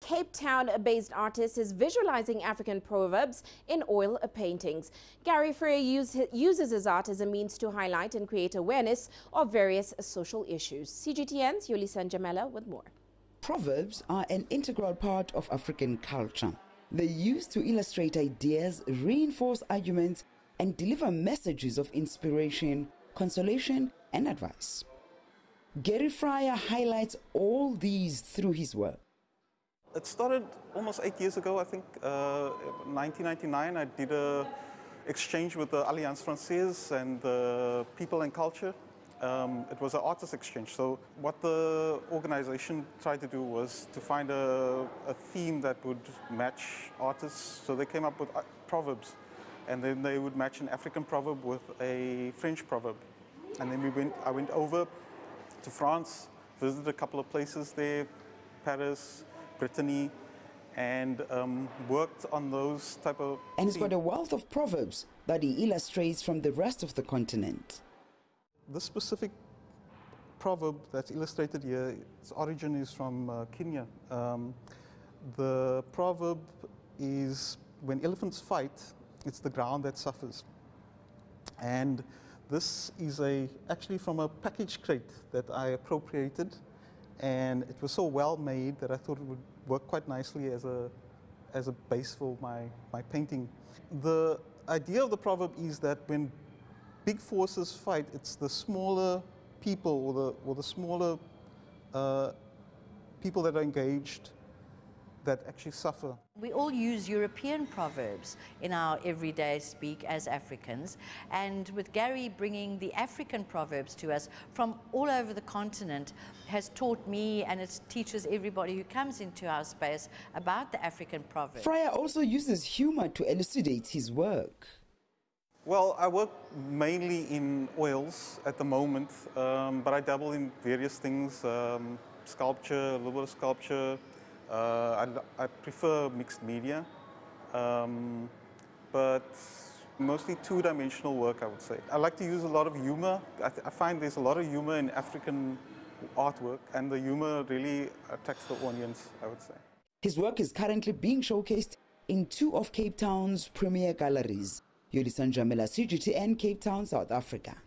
Cape Town-based artist is visualizing African proverbs in oil paintings. Gary Frier uses his art as a means to highlight and create awareness of various social issues. CGTN's Yolisa and Njamela with more. Proverbs are an integral part of African culture. They're used to illustrate ideas, reinforce arguments, and deliver messages of inspiration, consolation, and advice. Gary Frier highlights all these through his work. It started almost 8 years ago, I think. 1999, I did an exchange with the Alliance Française and the People and Culture. It was an artist exchange. So what the organization tried to do was to find a theme that would match artists. So they came up with proverbs. And then they would match an African proverb with a French proverb. And then I went over to France, visited a couple of places there, Paris, Brittany, and worked on those type of... And he's got a wealth of proverbs that he illustrates from the rest of the continent. This specific proverb that's illustrated here, its origin is from Kenya. The proverb is, when elephants fight, it's the ground that suffers. And this is actually from a package crate that I appropriated, and it was so well made that I thought it would work quite nicely as a base for my painting. The idea of the proverb is that when big forces fight, it's the smaller people or the smaller people that are engaged that actually suffer. We all use European proverbs in our everyday speak as Africans, and with Gary bringing the African proverbs to us from all over the continent has taught me, and it teaches everybody who comes into our space about the African proverbs. Frier also uses humor to elucidate his work. Well, I work mainly in oils at the moment, but I dabble in various things, sculpture, a little bit of sculpture. I prefer mixed media, but mostly two-dimensional work, I would say. I like to use a lot of humor. I find there's a lot of humor in African artwork, and the humor really attracts the audience, I would say. His work is currently being showcased in 2 of Cape Town's premier galleries. Yolisa and Njamela, CGTN, Cape Town, South Africa.